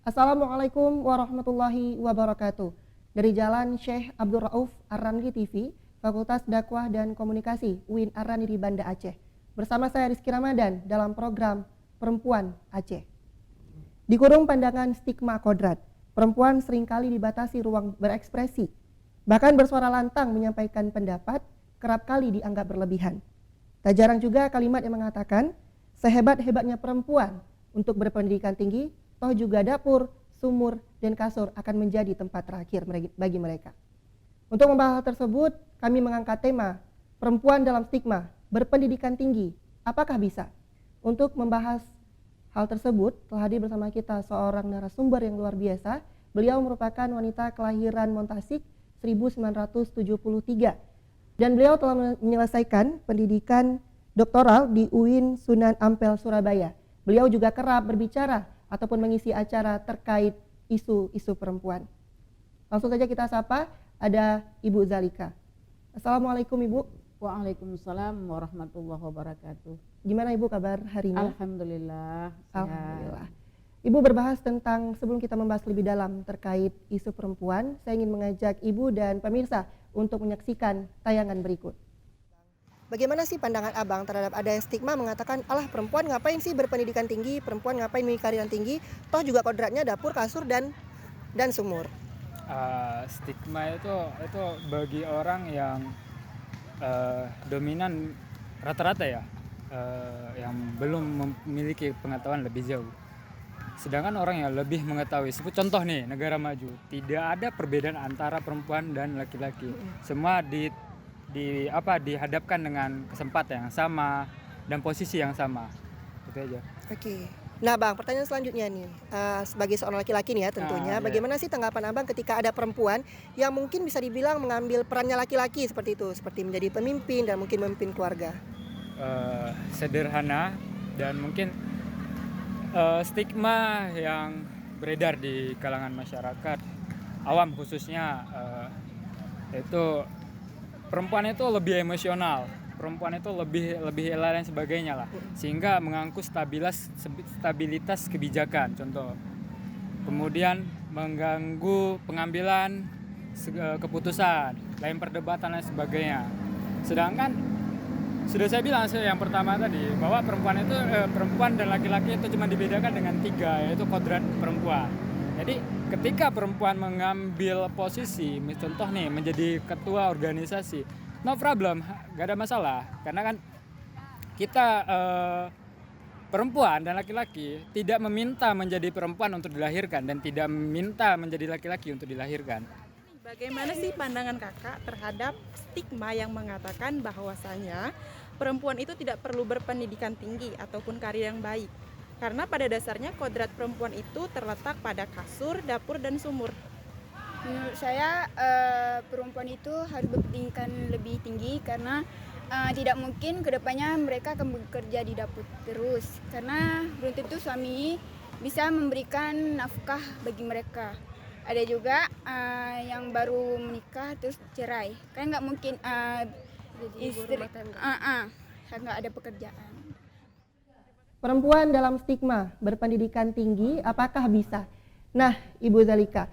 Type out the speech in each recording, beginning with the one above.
Assalamualaikum warahmatullahi wabarakatuh. Dari Jalan Syekh Abdul Rauf Ar-Raniri TV, Fakultas Dakwah dan Komunikasi UIN Ar-Raniri Banda Aceh. Bersama saya Rizky Ramadan dalam program Perempuan Aceh. Di kurung pandangan stigma kodrat, perempuan seringkali dibatasi ruang berekspresi. Bahkan bersuara lantang menyampaikan pendapat, kerap kali dianggap berlebihan. Tak jarang juga kalimat yang mengatakan, sehebat-hebatnya perempuan untuk berpendidikan tinggi, toh juga dapur, sumur, dan kasur akan menjadi tempat terakhir bagi mereka. Untuk membahas hal tersebut, kami mengangkat tema perempuan dalam stigma, berpendidikan tinggi, apakah bisa? Untuk membahas hal tersebut, telah hadir bersama kita seorang narasumber yang luar biasa. Beliau merupakan wanita kelahiran Montasik 1973 dan beliau telah menyelesaikan pendidikan doktoral di UIN Sunan Ampel, Surabaya. Beliau juga kerap berbicara ataupun mengisi acara terkait isu-isu perempuan. Langsung saja kita sapa, ada Ibu Zalika. Assalamualaikum Ibu. Waalaikumsalam warahmatullahi wabarakatuh. Gimana Ibu kabar hari ini? Alhamdulillah. Alhamdulillah. Ibu berbahas tentang, sebelum kita membahas lebih dalam terkait isu perempuan, saya ingin mengajak Ibu dan pemirsa untuk menyaksikan tayangan berikut. Bagaimana sih pandangan Abang terhadap ada yang stigma mengatakan, alah perempuan ngapain sih berpendidikan tinggi, perempuan ngapain memiliki karir yang tinggi, toh juga kodratnya dapur, kasur, dan sumur. Stigma itu bagi orang yang dominan rata-rata ya, yang belum memiliki pengetahuan lebih jauh. Sedangkan orang yang lebih mengetahui, sebut contoh nih, negara maju, tidak ada perbedaan antara perempuan dan laki-laki. Semua dihadapkan dengan kesempatan yang sama dan posisi yang sama. Itu aja. Oke. Nah Bang, pertanyaan selanjutnya nih, sebagai seorang laki-laki nih ya tentunya, bagaimana sih tanggapan Abang ketika ada perempuan yang mungkin bisa dibilang mengambil perannya laki-laki seperti itu, seperti menjadi pemimpin dan mungkin memimpin keluarga? Sederhana dan mungkin stigma yang beredar di kalangan masyarakat awam khususnya, itu perempuan itu lebih emosional, perempuan itu lebih dan sebagainya lah, sehingga mengganggu stabilitas kebijakan contoh, kemudian mengganggu pengambilan keputusan, lain perdebatan dan sebagainya. Sedangkan sudah saya bilang yang pertama tadi bahwa perempuan dan laki-laki itu cuma dibedakan dengan 3, yaitu kodrat perempuan. Jadi ketika perempuan mengambil posisi, contoh nih menjadi ketua organisasi, no problem, gak ada masalah. Karena kan kita perempuan dan laki-laki tidak meminta menjadi perempuan untuk dilahirkan dan tidak meminta menjadi laki-laki untuk dilahirkan. Bagaimana sih pandangan kakak terhadap stigma yang mengatakan bahwasanya perempuan itu tidak perlu berpendidikan tinggi ataupun karir yang baik? Karena pada dasarnya kodrat perempuan itu terletak pada kasur, dapur, dan sumur. Menurut saya perempuan itu harus berpendidikan lebih tinggi karena tidak mungkin kedepannya mereka akan bekerja di dapur terus. Karena belum tentu suami bisa memberikan nafkah bagi mereka. Ada juga yang baru menikah terus cerai. Kan nggak mungkin istri nggak ada pekerjaan. Perempuan dalam stigma, berpendidikan tinggi, apakah bisa? Nah, Ibu Zalika,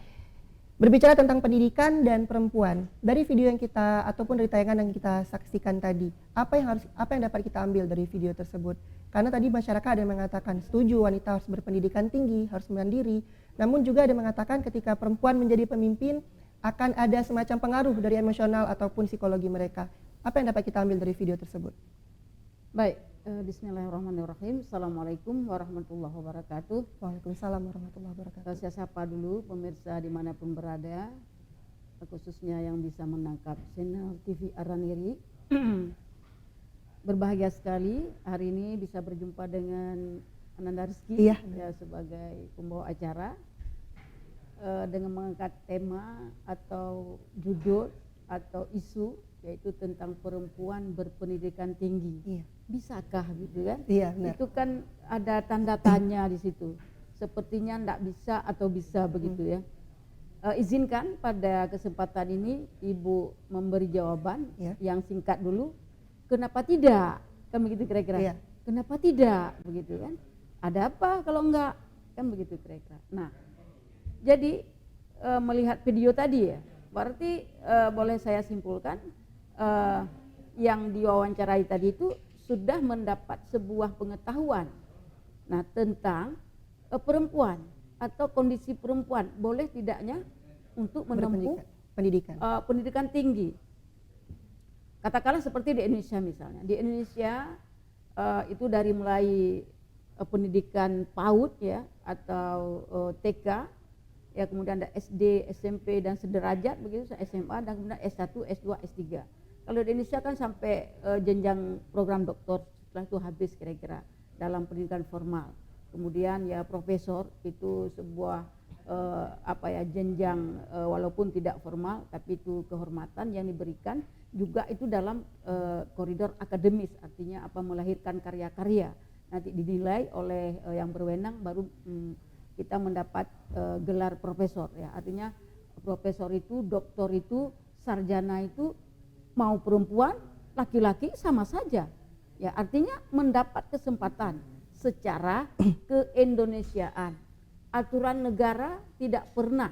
berbicara tentang pendidikan dan perempuan, dari video yang kita ataupun dari tayangan yang kita saksikan tadi, apa yang dapat kita ambil dari video tersebut? Karena tadi masyarakat ada yang mengatakan setuju wanita harus berpendidikan tinggi, harus mandiri, namun juga ada yang mengatakan ketika perempuan menjadi pemimpin akan ada semacam pengaruh dari emosional ataupun psikologi mereka. Apa yang dapat kita ambil dari video tersebut? Baik, bismillahirrahmanirrahim. Assalamualaikum warahmatullahi wabarakatuh. Waalaikumsalam warahmatullahi wabarakatuh. Saya sapa dulu pemirsa dimanapun berada, khususnya yang bisa menangkap channel TV Ar-Raniri. Berbahagia sekali hari ini bisa berjumpa dengan Ananda Rizky ya, sebagai pembawa acara dengan mengangkat tema atau judul atau isu yaitu tentang perempuan berpendidikan tinggi. Iya. Bisakah gitu kan? Iya, benar. Itu kan ada tanda tanya di situ. Sepertinya tidak bisa atau bisa begitu ya. Izinkan pada kesempatan ini Ibu memberi jawaban yang singkat dulu. Kenapa tidak? Kan begitu kira-kira. Iya. Kenapa tidak? Begitu kan? Ada apa kalau enggak? Kan begitu kira-kira. Nah, Jadi melihat video tadi ya, berarti boleh saya simpulkan yang diwawancarai tadi itu sudah mendapat sebuah pengetahuan tentang perempuan atau kondisi perempuan boleh tidaknya untuk menempuh pendidikan tinggi. Katakanlah seperti di Indonesia misalnya. Di Indonesia itu dari mulai pendidikan PAUD ya atau TK ya, kemudian ada SD, SMP dan sederajat begitu, SMA dan kemudian S1, S2, S3. Kalau di Indonesia kan sampai jenjang program doktor, setelah itu habis kira-kira dalam pendidikan formal. Kemudian ya profesor itu sebuah jenjang walaupun tidak formal tapi itu kehormatan yang diberikan juga itu dalam koridor akademis, artinya melahirkan karya-karya nanti dinilai oleh yang berwenang baru kita mendapat gelar profesor ya, artinya profesor itu, doktor itu, sarjana itu mau perempuan, laki-laki sama saja ya, artinya mendapat kesempatan secara keindonesiaan. Aturan negara tidak pernah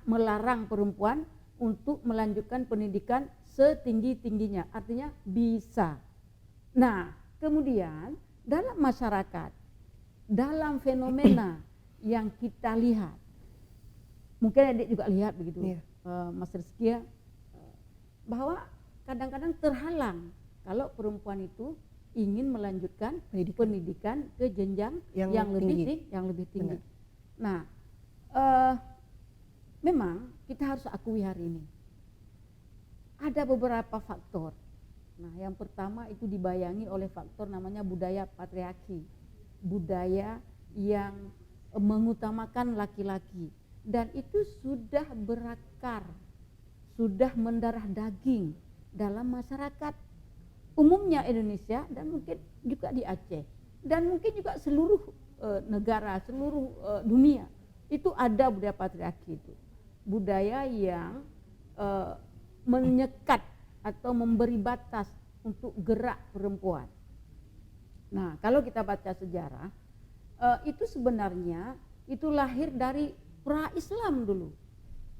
melarang perempuan untuk melanjutkan pendidikan setinggi-tingginya, artinya bisa. Nah, kemudian dalam masyarakat, dalam fenomena yang kita lihat, mungkin adik juga lihat begitu, Mas Rizky, bahwa kadang-kadang terhalang kalau perempuan itu ingin melanjutkan pendidikan ke jenjang yang lebih tinggi. Nah, memang kita harus akui hari ini ada beberapa faktor. Nah, yang pertama itu dibayangi oleh faktor namanya budaya patriarki, budaya yang mengutamakan laki-laki, dan itu sudah berakar, sudah mendarah daging dalam masyarakat umumnya Indonesia dan mungkin juga di Aceh dan mungkin juga seluruh negara, seluruh dunia itu ada budaya patriarki itu, budaya yang menyekat atau memberi batas untuk gerak perempuan. Nah, kalau kita baca sejarah itu sebenarnya itu lahir dari pra-Islam dulu.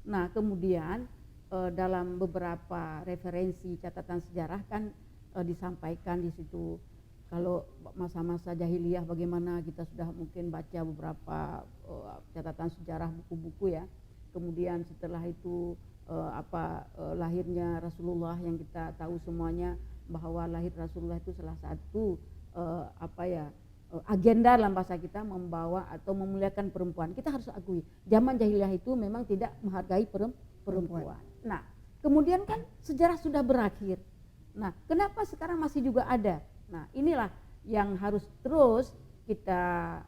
Nah, kemudian dalam beberapa referensi catatan sejarah kan disampaikan di situ kalau masa-masa jahiliyah bagaimana kita sudah mungkin baca beberapa catatan sejarah buku-buku ya. Kemudian setelah itu lahirnya Rasulullah yang kita tahu semuanya bahwa lahir Rasulullah itu salah satu agenda dalam bahasa kita membawa atau memuliakan perempuan. Kita harus akui zaman jahiliyah itu memang tidak menghargai perempuan. Nah, kemudian kan sejarah sudah berakhir. Nah, kenapa sekarang masih juga ada? Nah, inilah yang harus terus kita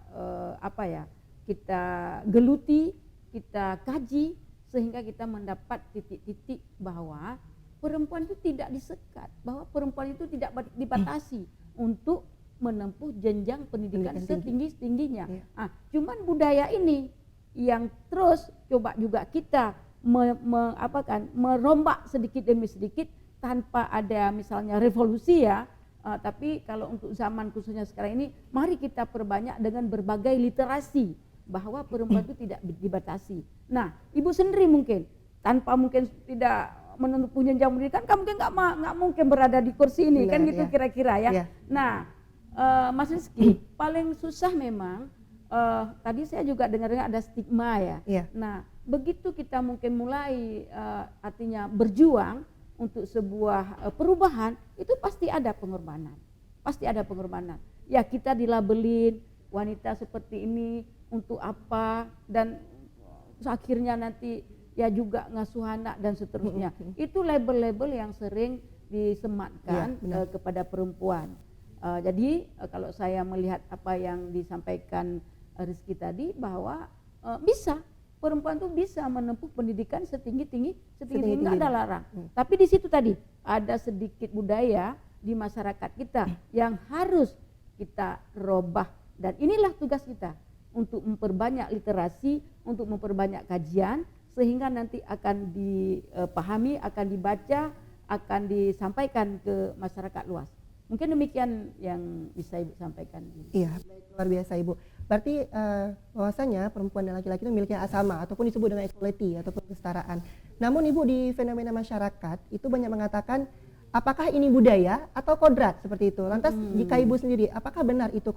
kita geluti, kita kaji sehingga kita mendapat titik-titik bahwa perempuan itu tidak disekat, bahwa perempuan itu tidak dibatasi untuk menempuh jenjang pendidikan setinggi-tingginya. Cuman budaya ini yang terus coba juga kita merombak sedikit demi sedikit tanpa ada misalnya revolusi ya, tapi kalau untuk zaman khususnya sekarang ini mari kita perbanyak dengan berbagai literasi bahwa perempuan itu tidak dibatasi. Nah, ibu sendiri mungkin tanpa mungkin tidak menempuh jenjang pendidikan kan mungkin nggak mungkin berada di kursi ini. Benar, kan gitu ya. Kira-kira ya. Nah, Mas Rizky, paling susah memang tadi saya juga dengar ada stigma ya. Nah, begitu kita mungkin mulai artinya berjuang untuk sebuah perubahan, itu pasti ada pengorbanan. Pasti ada pengorbanan. Ya, kita dilabelin wanita seperti ini untuk apa, dan akhirnya nanti ya juga ngasuh anak dan seterusnya. Itu label-label yang sering disematkan kepada perempuan. Jadi kalau saya melihat apa yang disampaikan Rizky tadi bahwa bisa perempuan tuh bisa menempuh pendidikan setinggi-tinggi nggak ada larang. Tapi di situ tadi ada sedikit budaya di masyarakat kita yang harus kita robah, dan inilah tugas kita untuk memperbanyak literasi, untuk memperbanyak kajian sehingga nanti akan dipahami, akan dibaca, akan disampaikan ke masyarakat luas. Mungkin demikian yang bisa Ibu sampaikan. Iya, luar biasa Ibu. Berarti bahwasanya perempuan dan laki-laki itu memiliki hak sama ataupun disebut dengan equality ataupun kesetaraan. Namun Ibu di fenomena masyarakat itu banyak mengatakan apakah ini budaya atau kodrat seperti itu. Lantas jika Ibu sendiri, apakah benar itu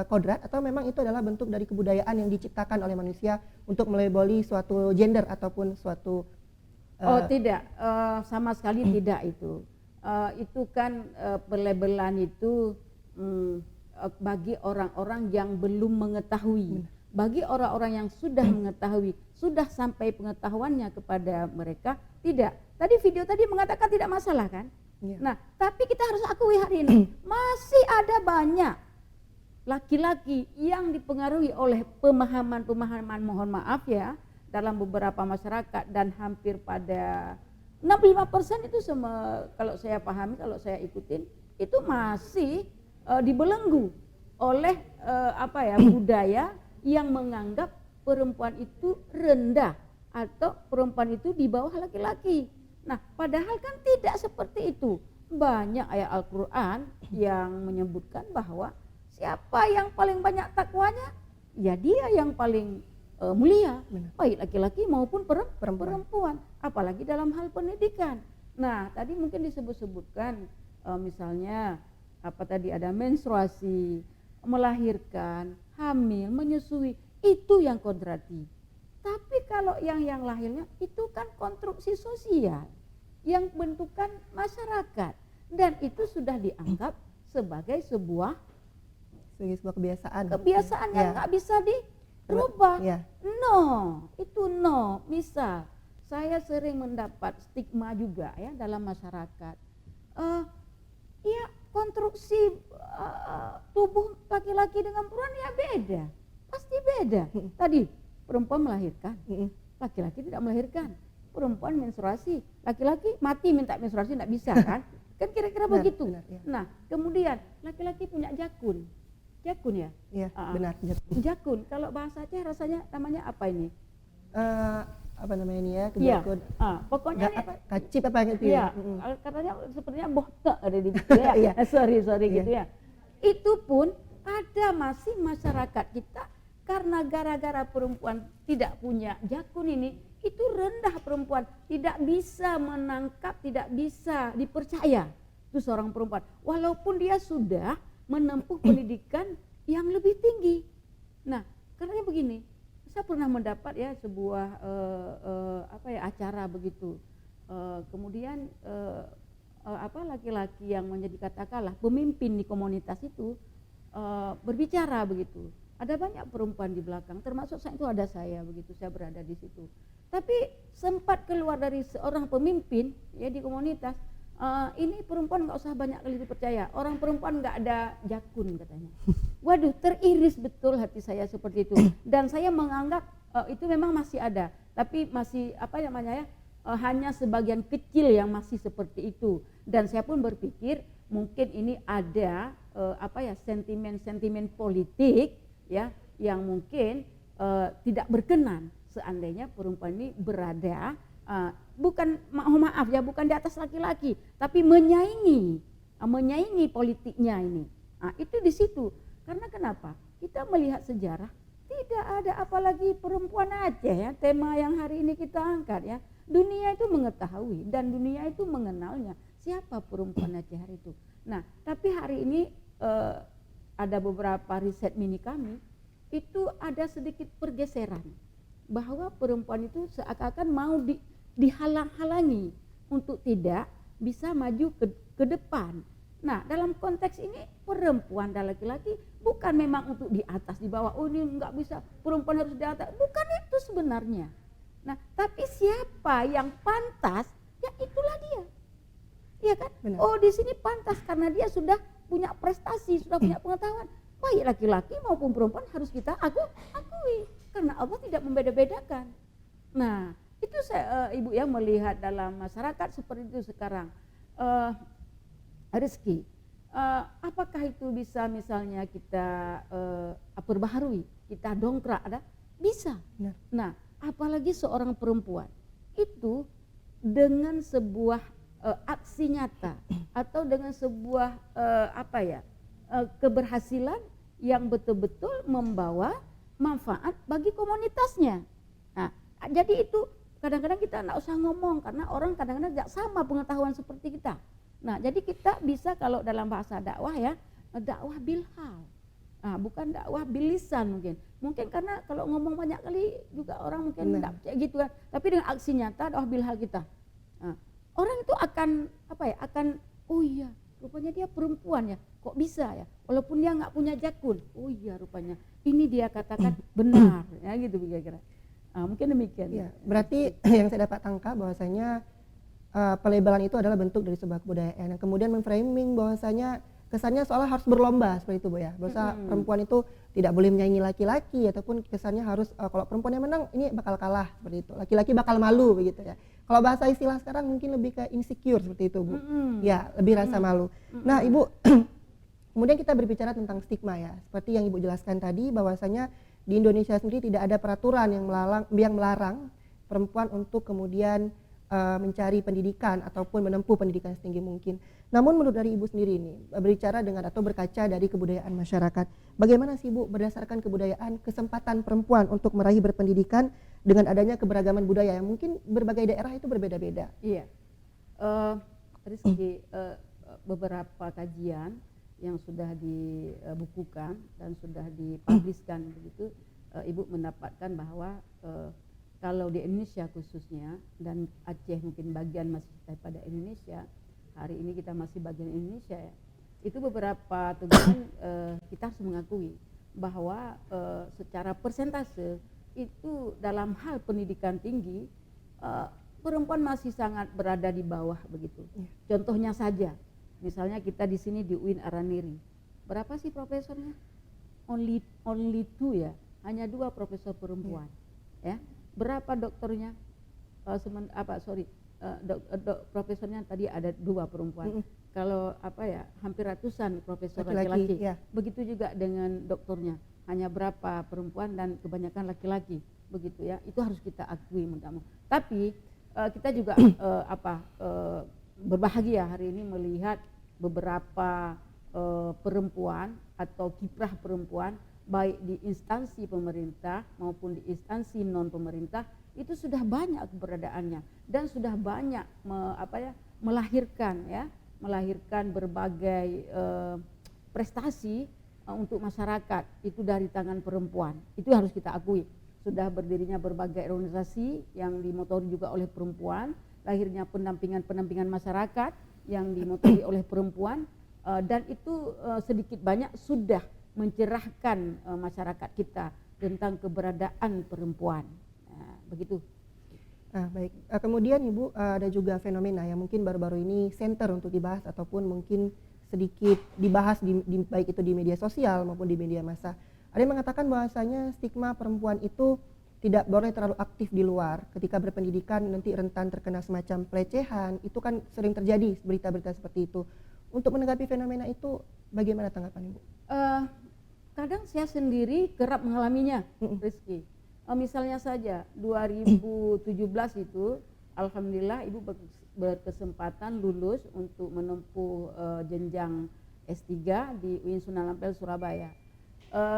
kodrat atau memang itu adalah bentuk dari kebudayaan yang diciptakan oleh manusia untuk melabeli suatu gender ataupun suatu tidak, sama sekali tidak itu. Itu kan pelabelan itu bagi orang-orang yang belum mengetahui. Bagi orang-orang yang sudah mengetahui, sudah sampai pengetahuannya kepada mereka, tidak. Tadi video tadi mengatakan tidak masalah kan? Ya. Nah, tapi kita harus akui hari ini masih ada banyak laki-laki yang dipengaruhi oleh pemahaman mohon maaf ya, dalam beberapa masyarakat dan hampir pada 65% itu semua, kalau saya pahami, kalau saya ikutin, itu masih dibelenggu oleh budaya yang menganggap perempuan itu rendah atau perempuan itu di bawah laki-laki. Nah, padahal kan tidak seperti itu. Banyak ayat Al-Quran yang menyebutkan bahwa siapa yang paling banyak takwanya, ya dia yang paling mulia, baik laki-laki maupun perempuan, apalagi dalam hal pendidikan. Nah, tadi mungkin disebut-sebutkan misalnya ada menstruasi, melahirkan, hamil, menyusui, itu yang kodrati. Tapi kalau yang lahirnya itu kan konstruksi sosial yang bentukan masyarakat dan itu sudah dianggap sebagai sebuah kebiasaan yang nggak bisa dirubah. No, itu no. Misal saya sering mendapat stigma juga ya dalam masyarakat. Ya konstruksi tubuh laki-laki dengan perempuan ya beda, pasti beda. Tadi perempuan melahirkan, laki-laki tidak melahirkan. Perempuan menstruasi, laki-laki mati minta menstruasi tidak bisa kan? Kan kira-kira begitu. Benar, ya. Nah kemudian laki-laki punya jakun ya? Iya, benar. Jakun, kalau bahasa Aceh rasanya namanya apa ini? Apa namanya ini ya? Kejakun. Pokoknya kacip apa gitu ya? Katanya sepertinya bohta ada di situ ya. sorry gitu ya. Itu pun ada masih masyarakat kita karena gara-gara perempuan tidak punya jakun ini, itu rendah perempuan, tidak bisa menangkap, tidak bisa dipercaya itu seorang perempuan walaupun dia sudah menempuh pendidikan yang lebih tinggi. Nah, karena begini, saya pernah mendapat ya sebuah acara begitu. Kemudian laki-laki yang menjadi katakanlah pemimpin di komunitas itu berbicara begitu. Ada banyak perempuan di belakang, termasuk saya itu ada saya begitu, saya berada di situ. Tapi sempat keluar dari seorang pemimpin ya di komunitas, ini perempuan nggak usah banyak kali dipercaya, orang perempuan nggak ada jakun katanya. Waduh, teriris betul hati saya seperti itu. Dan saya menganggap itu memang masih ada, tapi masih hanya sebagian kecil yang masih seperti itu. Dan saya pun berpikir mungkin ini ada sentimen-sentimen politik ya yang mungkin tidak berkenan seandainya perempuan ini berada bukan bukan di atas laki-laki, tapi menyaingi politiknya ini. Itu di situ. Karena kenapa? Kita melihat sejarah tidak ada apalagi perempuan Aceh ya, tema yang hari ini kita angkat ya. Dunia itu mengetahui dan dunia itu mengenalnya siapa perempuan Aceh hari itu. Nah, tapi hari ini ada beberapa riset mini kami itu ada sedikit pergeseran bahwa perempuan itu seakan-akan mau dihalang-halangi untuk tidak bisa maju ke depan. Nah, dalam konteks ini perempuan dan laki-laki bukan memang untuk di atas di bawah. Oh, ini enggak bisa, perempuan harus di atas. Bukan itu sebenarnya. Nah, tapi siapa yang pantas, ya itulah dia. Iya kan? Benar. Oh, di sini pantas karena dia sudah punya prestasi, sudah punya pengetahuan. Baik laki-laki maupun perempuan harus kita akui karena Allah tidak membeda-bedakan. Nah, itu saya Ibu ya melihat dalam masyarakat seperti itu sekarang. Rezeki, apakah itu bisa misalnya kita perbaharui, kita dongkrak, ada? Bisa. Nah, apalagi seorang perempuan itu dengan sebuah aksi nyata atau dengan sebuah keberhasilan yang betul-betul membawa manfaat bagi komunitasnya. Nah, jadi itu kadang-kadang kita nggak usah ngomong karena orang kadang-kadang tidak sama pengetahuan seperti kita. Nah, jadi kita bisa kalau dalam bahasa dakwah ya, dakwah bilhal. Nah, bukan dakwah bilisan mungkin. Mungkin karena kalau ngomong banyak kali juga orang mungkin tidak percaya gitu kan. Tapi dengan aksi nyata dakwah bilhal kita. Nah, orang itu akan oh iya, rupanya dia perempuan ya. Kok bisa ya? Walaupun dia nggak punya jakun. Oh iya, rupanya ini dia katakan benar ya gitu kira-kira. Mungkin demikian. Ya, berarti yang saya dapat tangkap bahwasanya pelebelan itu adalah bentuk dari sebuah kebudayaan yang kemudian memframing bahwasanya kesannya seolah harus berlomba seperti itu Bu ya. Bahwa perempuan itu tidak boleh menyaingi laki-laki ataupun kesannya harus kalau perempuan yang menang ini bakal kalah seperti itu. Laki-laki bakal malu begitu ya. Kalau bahasa istilah sekarang mungkin lebih ke insecure seperti itu Bu. Ya, lebih rasa malu. Nah, Ibu kemudian kita berbicara tentang stigma ya. Seperti yang Ibu jelaskan tadi bahwasanya di Indonesia sendiri tidak ada peraturan yang melarang perempuan untuk kemudian mencari pendidikan ataupun menempuh pendidikan setinggi mungkin. Namun menurut dari Ibu sendiri ini berbicara dengan atau berkaca dari kebudayaan masyarakat, bagaimana sih Ibu berdasarkan kebudayaan kesempatan perempuan untuk meraih berpendidikan dengan adanya keberagaman budaya yang mungkin berbagai daerah itu berbeda-beda? Iya, Rizky, beberapa kajian yang sudah dibukukan dan sudah dipubliskan begitu, Ibu mendapatkan bahwa kalau di Indonesia khususnya dan Aceh mungkin bagian masih daripada Indonesia, hari ini kita masih bagian Indonesia ya, itu beberapa teguran kita harus mengakui bahwa secara persentase itu dalam hal pendidikan tinggi perempuan masih sangat berada di bawah begitu. Contohnya saja, misalnya kita di sini di UIN Araniri, berapa sih profesornya? Only 2 ya, hanya 2 profesor perempuan. Ya, berapa dokternya? Profesornya tadi ada 2 perempuan. Kalau hampir ratusan profesor laki-laki. Begitu juga dengan dokternya, hanya berapa perempuan dan kebanyakan laki-laki. Begitu ya, itu harus kita akui mudah-mudahan. Tapi kita juga berbahagia hari ini melihat beberapa perempuan atau kiprah perempuan baik di instansi pemerintah maupun di instansi non pemerintah itu sudah banyak keberadaannya dan sudah banyak melahirkan berbagai prestasi untuk masyarakat itu dari tangan perempuan. Itu harus kita akui. Sudah berdirinya berbagai organisasi yang dimotori juga oleh perempuan, lahirnya pendampingan masyarakat yang dimotori oleh perempuan, dan itu sedikit banyak sudah mencerahkan masyarakat kita tentang keberadaan perempuan. Nah, begitu. Nah, baik. Kemudian Ibu ada juga fenomena yang mungkin baru-baru ini center untuk dibahas ataupun mungkin sedikit dibahas baik itu di media sosial maupun di media massa. Ada yang mengatakan bahwasanya stigma perempuan itu tidak boleh terlalu aktif di luar. Ketika berpendidikan nanti rentan terkena semacam pelecehan. Itu kan sering terjadi berita-berita seperti itu. Untuk menanggapi fenomena itu bagaimana tanggapan Ibu? Kadang saya sendiri kerap mengalaminya, Rizky. Misalnya saja 2017 itu, alhamdulillah Ibu berkesempatan lulus untuk menempuh jenjang S3 di UIN Sunan Ampel Surabaya.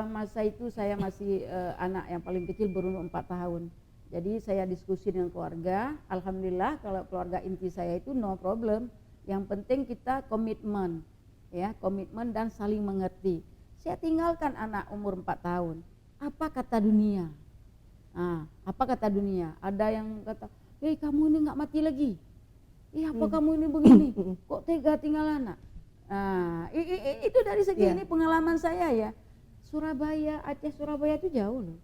Masa itu saya masih anak yang paling kecil berumur 4 tahun. Jadi saya diskusi dengan keluarga, alhamdulillah kalau keluarga inti saya itu no problem. Yang penting kita komitmen, ya, komitmen dan saling mengerti. Saya tinggalkan anak umur 4 tahun. Apa kata dunia? Apa kata dunia? Ada yang kata, hei kamu ini nggak mati lagi. Apa kamu ini begini? Kok tega tinggal anak? Itu dari segi ini pengalaman saya ya. Surabaya, Aceh Surabaya itu jauh loh.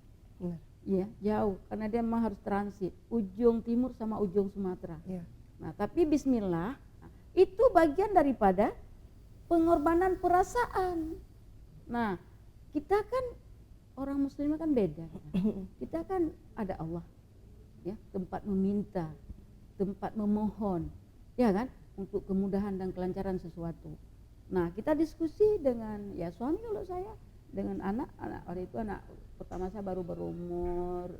Iya, jauh. Karena dia memang harus transit. Ujung timur sama ujung Sumatera. Nah, tapi bismillah, itu bagian daripada pengorbanan perasaan. Nah, kita kan orang muslim kan beda. Kita kan ada Allah, ya, tempat meminta, tempat memohon, ya kan, untuk kemudahan dan kelancaran sesuatu. Nah, kita diskusi dengan suami kalau saya dengan anak waktu itu anak pertama saya baru berumur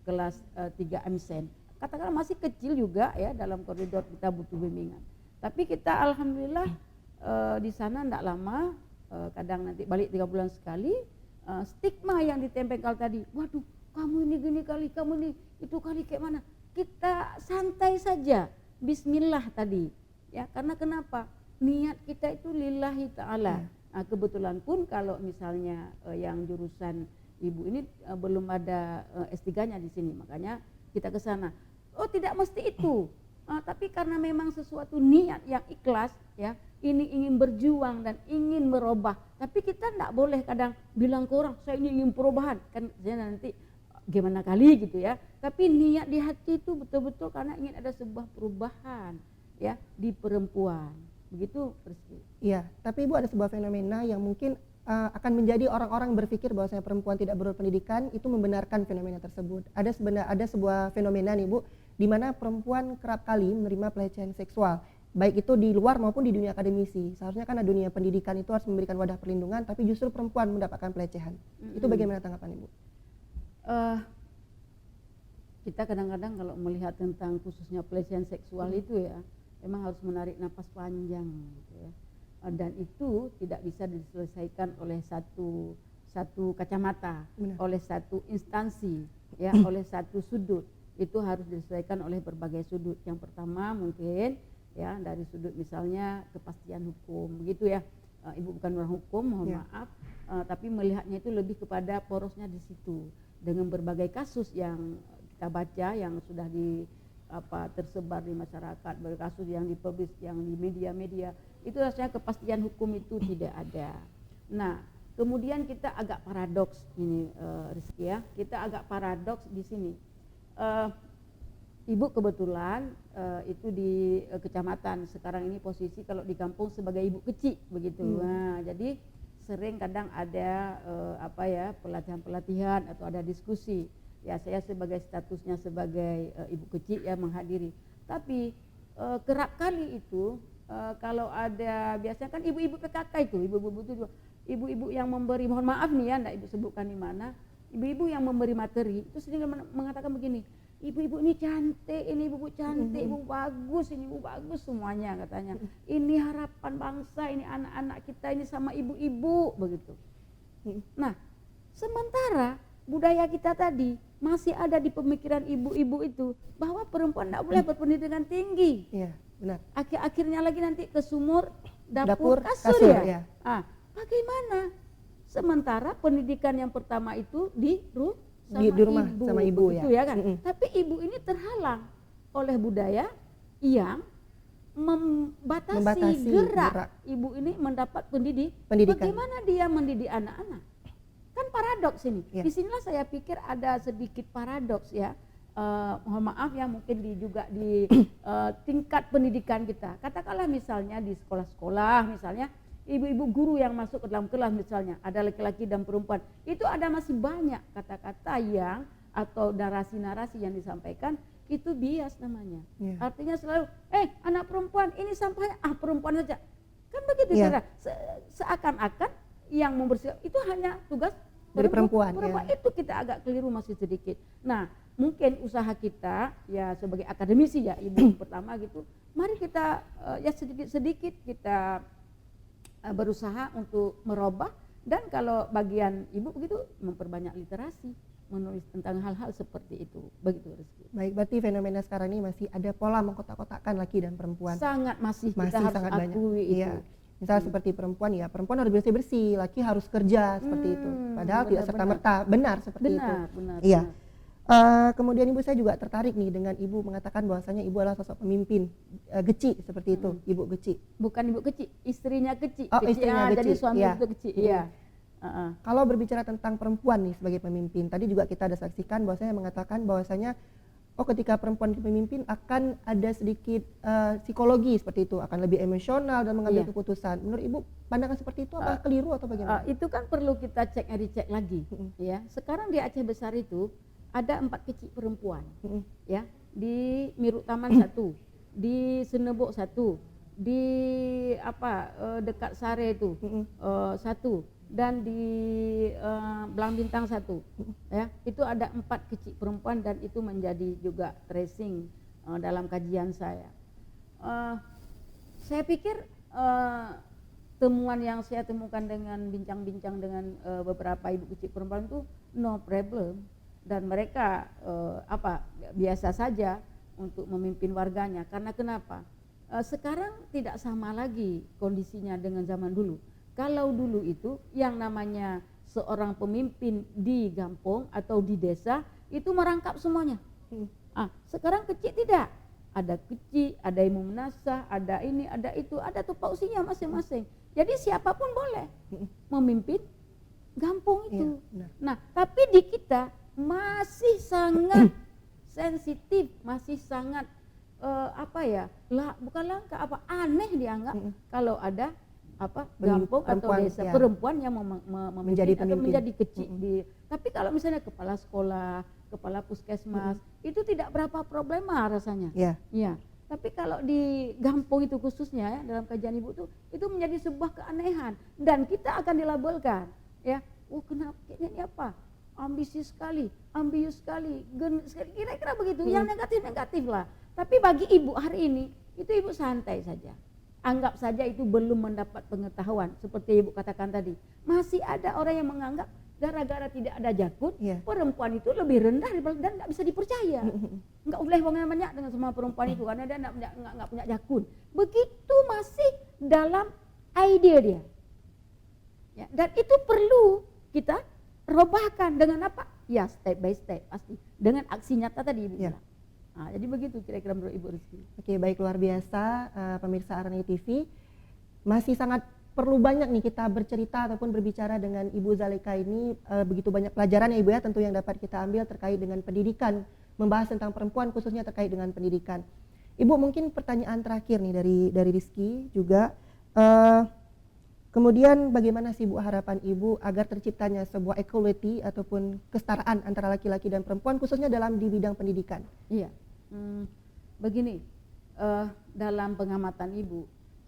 kelas 3 MSen. katakanlah masih kecil juga ya, dalam koridor kita butuh bimbingan. Tapi kita alhamdulillah di sana tidak lama, kadang nanti balik 3 bulan sekali, stigma yang ditempelkan tadi, waduh kamu ini gini kali, kamu ini itu kali kayak mana, kita santai saja, bismillah tadi ya, karena kenapa, niat kita itu lillahi ta'ala. Nah, kebetulan pun kalau misalnya yang jurusan ibu ini belum ada S3-nya di sini, makanya kita ke sana. Oh, tidak mesti itu. Tapi karena memang sesuatu niat yang ikhlas ya, ini ingin berjuang dan ingin merubah. Tapi kita tidak boleh kadang bilang ke orang, saya ini ingin perubahan, kan saya nanti gimana kali gitu ya. Tapi niat di hati itu betul-betul karena ingin ada sebuah perubahan ya di perempuan. Begitu Rizky. Iya, tapi Ibu ada sebuah fenomena yang mungkin akan menjadi orang-orang berpikir bahwasanya perempuan tidak berpendidikan itu membenarkan fenomena tersebut. Ada sebuah fenomena nih Bu, di mana perempuan kerap kali menerima pelecehan seksual, baik itu di luar maupun di dunia akademisi. Seharusnya kan dunia pendidikan itu harus memberikan wadah perlindungan, tapi justru perempuan mendapatkan pelecehan. Itu bagaimana tanggapan Ibu? Kita kadang-kadang kalau melihat tentang khususnya pelecehan seksual itu ya, memang harus menarik napas panjang gitu ya. Dan itu tidak bisa diselesaikan oleh satu kacamata, oleh satu instansi ya, oleh satu sudut. Itu harus diselesaikan oleh berbagai sudut. Yang pertama mungkin ya dari sudut misalnya kepastian hukum begitu ya. Ibu bukan orang hukum, mohon maaf, tapi melihatnya itu lebih kepada porosnya di situ. Dengan berbagai kasus yang kita baca yang sudah tersebar di masyarakat, berkasus yang dipublish, yang di media-media, itu rasanya kepastian hukum itu tidak ada. Nah, kemudian kita agak paradoks ini Rizky ya, kita agak paradoks di sini. Ibu kebetulan itu di kecamatan, sekarang ini posisi kalau di kampung sebagai ibu kecil begitu. Nah, jadi sering kadang ada pelatihan-pelatihan atau ada diskusi. Ya saya sebagai statusnya sebagai ibu kecil ya menghadiri. Tapi kerap kali itu kalau ada, biasanya kan ibu-ibu PKK itu, ibu-ibu yang memberi, mohon maaf nih ya, enggak ibu sebutkan di mana, ibu-ibu yang memberi materi itu sering mengatakan begini, ibu-ibu ini cantik, ini ibu cantik, ibu bagus, ini ibu bagus semuanya katanya. Ini harapan bangsa, ini anak-anak kita ini sama ibu-ibu begitu. Nah, sementara budaya kita tadi masih ada di pemikiran ibu-ibu itu bahwa perempuan tidak boleh berpendidikan tinggi. Iya, benar. Akhir-akhirnya lagi nanti ke sumur dapur kasur ya. Bagaimana? Sementara pendidikan yang pertama itu di rumah sama ibu itu ya kan. Tapi ibu ini terhalang oleh budaya yang membatasi gerak ibu ini mendapat pendidikan. Bagaimana dia mendidik anak-anak? Kan paradoks ini. Disinilah saya pikir ada sedikit paradoks ya. Mohon maaf ya, mungkin juga di tingkat pendidikan kita. Katakanlah misalnya di sekolah-sekolah misalnya, ibu-ibu guru yang masuk ke dalam kelas misalnya, ada laki-laki dan perempuan, itu ada masih banyak kata-kata yang atau narasi-narasi yang disampaikan itu bias namanya. Artinya selalu, anak perempuan ini sampahnya perempuan saja. Kan begitu saudara. Seakan-akan yang membersihkan itu hanya tugas dari perempuan. Itu kita agak keliru masih sedikit. Nah, mungkin usaha kita ya sebagai akademisi ya ibu pertama gitu, mari kita ya sedikit-sedikit kita berusaha untuk merubah, dan kalau bagian ibu begitu memperbanyak literasi, menulis tentang hal-hal seperti itu. Begitu Rizky. Baik, berarti fenomena sekarang ini masih ada pola mengkotak-kotakkan laki dan perempuan. Sangat masih kita harus sangat akui banyak. Iya. Misalnya seperti perempuan ya, perempuan harus bersih-bersih, laki harus kerja seperti itu. Padahal tidak serta-merta benar seperti itu. Benar. Iya. Kemudian ibu, saya juga tertarik nih dengan ibu mengatakan bahwasanya ibu adalah sosok pemimpin geci seperti itu, ibu geci. Bukan ibu kecil, istrinya kecil. Istrinya geci. Jadi suami itu kecil. Iya. Kalau berbicara tentang perempuan nih sebagai pemimpin, tadi juga kita ada saksikan bahwasanya mengatakan bahwasanya ketika perempuan pemimpin akan ada sedikit psikologi seperti itu, akan lebih emosional dan mengambil keputusan. Menurut ibu pandangan seperti itu apa keliru atau bagaimana? Itu kan perlu kita cek recheck lagi. Ya, sekarang di Aceh Besar itu ada 4 kecil perempuan, ya, di Miruk Taman 1, di Senebok 1, di dekat Sare itu 1, dan di Belang Bintang 1 ya, itu ada 4 kecil perempuan dan itu menjadi juga tracing dalam kajian saya. Saya pikir temuan yang saya temukan dengan bincang-bincang dengan beberapa ibu kecil perempuan itu no problem, dan mereka biasa saja untuk memimpin warganya. Karena kenapa? Sekarang tidak sama lagi kondisinya dengan zaman dulu. Kalau dulu itu yang namanya seorang pemimpin di kampung atau di desa itu merangkap semuanya. Sekarang kecil tidak. Ada kecil, ada imam nasah, ada ini, ada itu, ada tupoksinya masing-masing. Jadi siapapun boleh memimpin kampung itu. Nah, tapi di kita masih sangat sensitif, masih sangat bukan langka, aneh dianggap kalau ada kampung atau desa perempuan yang menjadi pemimpin, menjadi kecil. Tapi kalau misalnya kepala sekolah, kepala puskesmas, itu tidak berapa problema rasanya. Ya. Tapi kalau di kampung itu khususnya ya, dalam kajian ibu itu menjadi sebuah keanehan dan kita akan dilabelkan ya. Kenapa ini apa? Ambisius sekali, ambius sekali, kira-kira begitu. Yang negatif lah. Tapi bagi ibu hari ini itu ibu santai saja. Anggap saja itu belum mendapat pengetahuan seperti ibu katakan tadi. Masih ada orang yang menganggap gara-gara tidak ada jakun, perempuan itu lebih rendah dan tidak bisa dipercaya. Enggak boleh banyak dengan semua perempuan itu karena dia enggak punya jakun. Begitu masih dalam ide dia. Ya, dan itu perlu kita robahkan dengan apa? Ya, step by step pasti. Dengan aksi nyata tadi ibu bilang. Jadi begitu kira-kira menurut Ibu Rizky. Oke, baik, luar biasa pemirsa Arani TV. Masih sangat perlu banyak nih kita bercerita ataupun berbicara dengan Ibu Zalika ini. Begitu banyak pelajaran ya Ibu ya tentu yang dapat kita ambil terkait dengan pendidikan. Membahas tentang perempuan khususnya terkait dengan pendidikan. Ibu, mungkin pertanyaan terakhir nih dari Rizky juga. Kemudian bagaimana sih Bu harapan Ibu agar terciptanya sebuah equality ataupun kesetaraan antara laki-laki dan perempuan khususnya di bidang pendidikan? Iya. Begini, dalam pengamatan Ibu,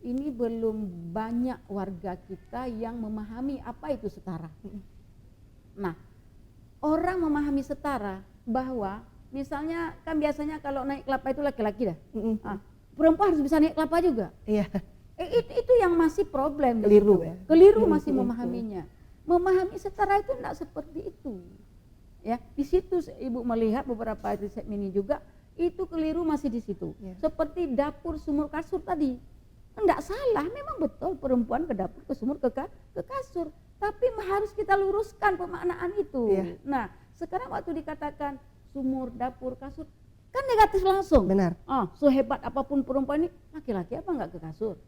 ini belum banyak warga kita yang memahami apa itu setara. Nah, orang memahami setara bahwa misalnya kan biasanya kalau naik kelapa itu laki-laki dah. Perempuan harus bisa naik kelapa juga. Iya. Itu yang masih problem. Keliru ya. Keliru masih memahaminya. Memahami setara itu tidak seperti itu. Ya, di situ Ibu melihat beberapa riset mini juga. Itu keliru masih di situ. Seperti dapur sumur kasur tadi. Enggak salah, memang betul perempuan ke dapur ke sumur ke kasur. Tapi harus kita luruskan pemaknaan itu. Nah, sekarang waktu dikatakan sumur, dapur, kasur, kan negatif langsung. Benar. Sehebat apapun perempuan ini, laki-laki apa enggak ke kasur?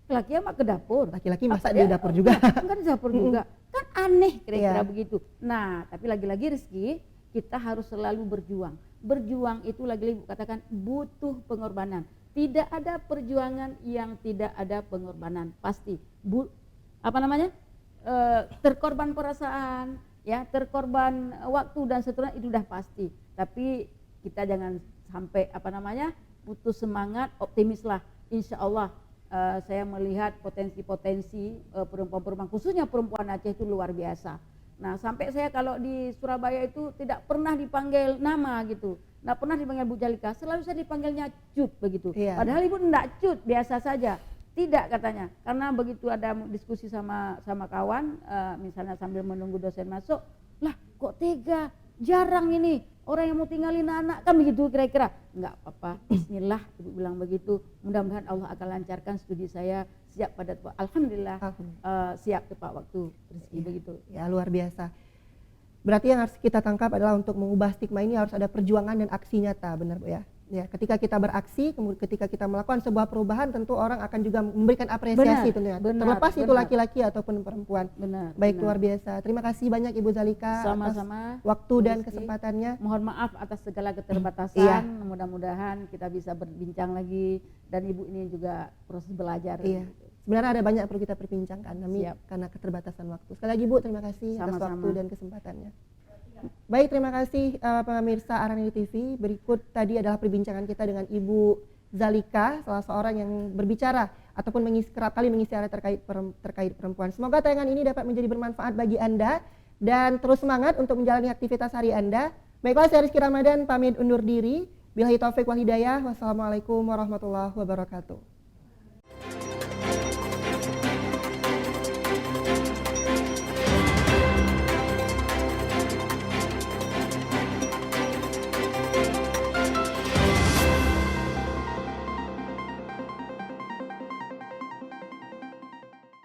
Laki-laki apa ke dapur? Laki-laki masa di dapur juga? Enggak di dapur juga. Kan aneh kira-kira begitu. Nah, tapi lagi-lagi Rizky, kita harus selalu berjuang. Berjuang itu lagi-lagi katakan butuh pengorbanan. Tidak ada perjuangan yang tidak ada pengorbanan, pasti. Terkorban perasaan, ya, terkorban waktu dan seterusnya itu udah pasti. Tapi kita jangan sampai putus semangat, optimislah. Insya Allah saya melihat potensi-potensi perempuan-perempuan, khususnya perempuan Aceh itu luar biasa. Nah, sampai saya kalau di Surabaya itu tidak pernah dipanggil nama gitu, tidak pernah dipanggil Bu Zalika, selalu saya dipanggilnya Cut begitu. Padahal Ibu tidak Cut, biasa saja. Tidak katanya, karena begitu ada diskusi sama kawan, misalnya sambil menunggu dosen masuk, lah kok tega, jarang ini orang yang mau tinggalin anak kan begitu kira-kira. Enggak apa-apa, bismillah Ibu bilang begitu. Mudah-mudahan Allah akan lancarkan studi saya, siap pada alhamdulillah siap tepat waktu rezeki begitu. Ya, luar biasa. Berarti yang harus kita tangkap adalah untuk mengubah stigma ini harus ada perjuangan dan aksi nyata, benar Bu ya? Ya, ketika kita beraksi, kemudian ketika kita melakukan sebuah perubahan, tentu orang akan juga memberikan apresiasi tentunya. Terlepas itu laki-laki ataupun perempuan. Baik, luar biasa. Terima kasih banyak Ibu Zalika atas waktu dan kesempatannya. Mohon maaf atas segala keterbatasan. Mudah-mudahan kita bisa berbincang lagi dan Ibu ini juga proses belajar. Sebenarnya ada banyak yang perlu kita perbincangkan, karena keterbatasan waktu. Sekali lagi Bu, terima kasih atas waktu dan kesempatannya. Baik, terima kasih pemirsa Arani TV. Berikut tadi adalah perbincangan kita dengan Ibu Zalika, salah seorang yang berbicara ataupun kerap kali mengisi area terkait perempuan. Semoga tayangan ini dapat menjadi bermanfaat bagi Anda dan terus semangat untuk menjalani aktivitas hari Anda. Baiklah, saya Rizky Ramadan pamit undur diri. Billahi taufik wal hidayah. Wassalamualaikum warahmatullahi wabarakatuh.